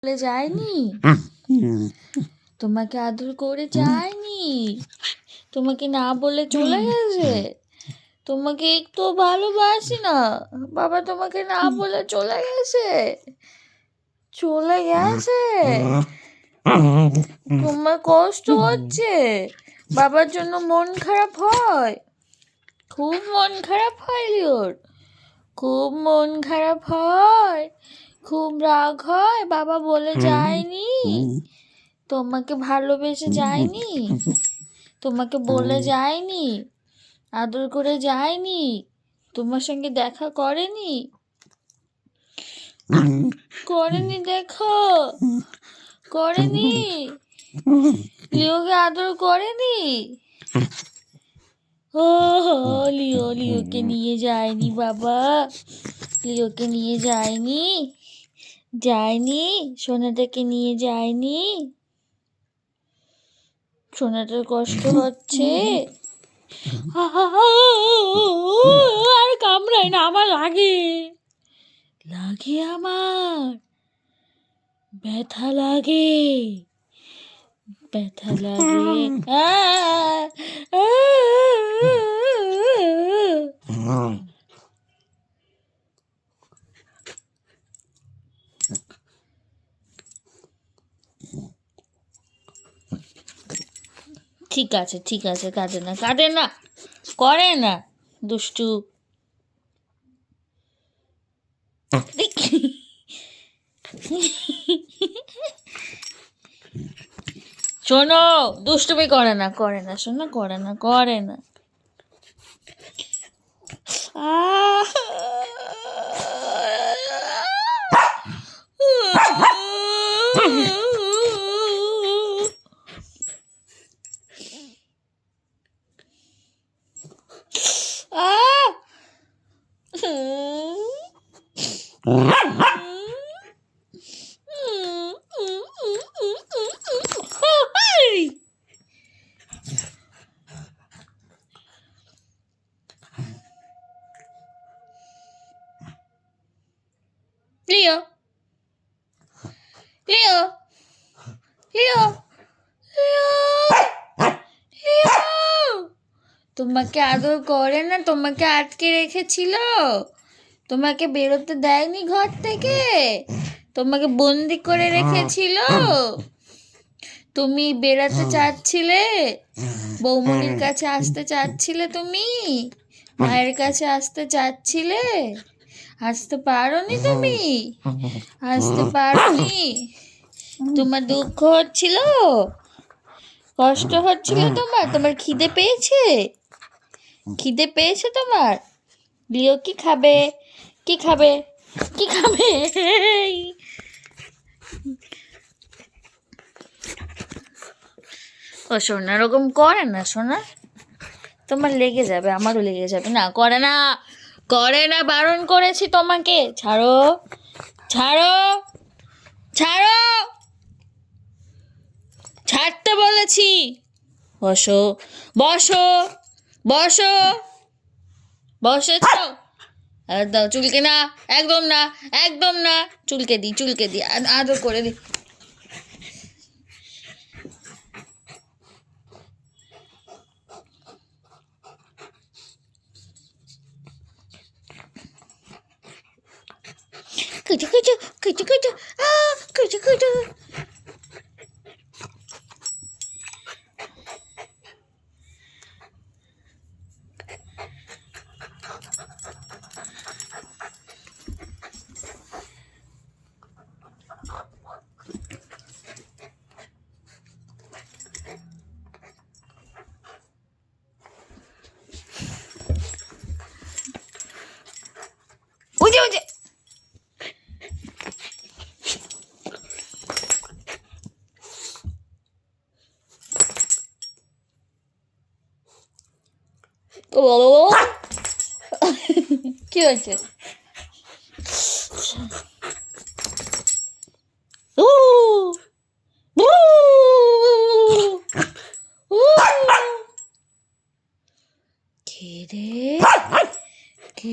বলে যায়নি? তোমাকে আদর করে যায়নি? তোমাকে না বলে চলে গেছে? তোমাকে একটু ভালোবাসি না? বাবা তোমাকে না বলে চলে গেছে? চলে গেছে? তোমার কষ্ট হচ্ছে? বাবার জন্য মন খারাপ হয়? খুব মন খারাপ হয় লিওর? খুব মন খারাপ হয়? খুব রাগ হয় বাবা বলে যায়নি? তোমাকে ভালোবেসে যায়নি? তোমাকে বলে যায়নি? আদর করে যায়নি? তোমার সঙ্গে দেখা করেনি? করেনি, দেখো করেনি। লিওকে আদর করেনি? ও লিওকে নিয়ে যায়নি বাবা? লিওকে নিয়ে যায়নি? যায়নি? সোনাটাকে নিয়ে যায়নি? সোনাটার কষ্ট হচ্ছে? আর কামড়ায় না, আমার লাগে লাগে, আমার ব্যথা লাগে, ব্যথা লাগে। ঠিক আছে ঠিক আছে, কাঁদে না কাঁদে না, করে না দুষ্টু। শোনো, দুষ্টুমি করে না, করে না, শোনো, করে না, করে না। লিও, লিও, লিও, লিও, লিও, তোমাকে আদর করে না? তোমাকে আটকে রেখেছিল? তোমাকে বেরোতে দেয়নি ঘর থেকে? তোমাকে বন্দি করে রেখেছিল? তুমি বেরাতে চাচ্ছিলে? বৌমনির কাছে আসতে চাচ্ছিলে? তুমি মায়ের কাছে আসতে চাচ্ছিলে? আসতে পারোনি তুমি? আসতে পারোনি? তোমার দুঃখ হচ্ছিল? কষ্ট হচ্ছিল তোমার? তোমার খিদে পেয়েছে? খিদে পেয়েছে তোমার? লিও কি খাবে? কি খাবে? কি খাবে? ও সোনা, এরকম করে না সোনা, তোমার লেগে যাবে, আমারও লেগে যাবে। না, করে না, করে না, বারণ করেছি তোমাকে। ছাড়ো, ছাড়ো, ছাড়ো, ছাড়তে বলেছি। বসো, বসো, বসো, বসেছ? দাও চুলকে না, একদম না, একদম না, চুলকে দিই, চুলকে দিই, আদর করে দিই। কুচু কুচু, কুচু কুচু, কুচু কুচু। উজে উজে। ও কি হয়েছে? কে রে? কে?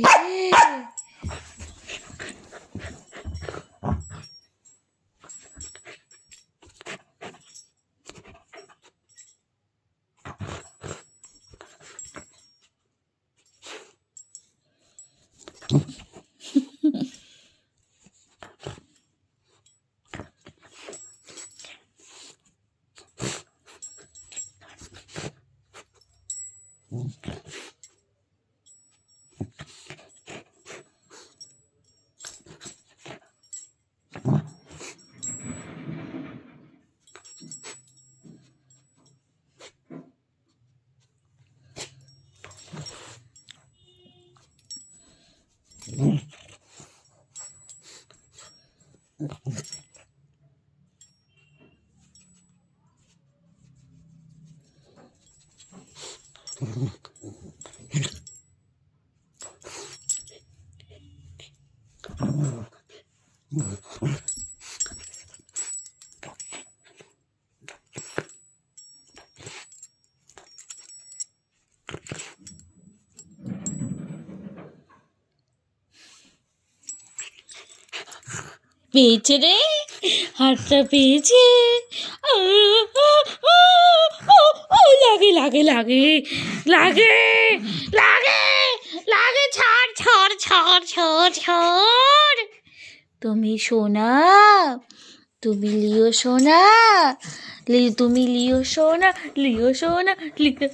পেয়েছে রে, হাতটা পেয়েছে। লাগে লাগে লাগে লাগে লাগে লাগে, ছাড় ছাড় ছাড় ছাড় ছাড়। তুমি সোনা, তুমি লিও সোনা, তুমি লিও সোনা, লিও সোনা, লিও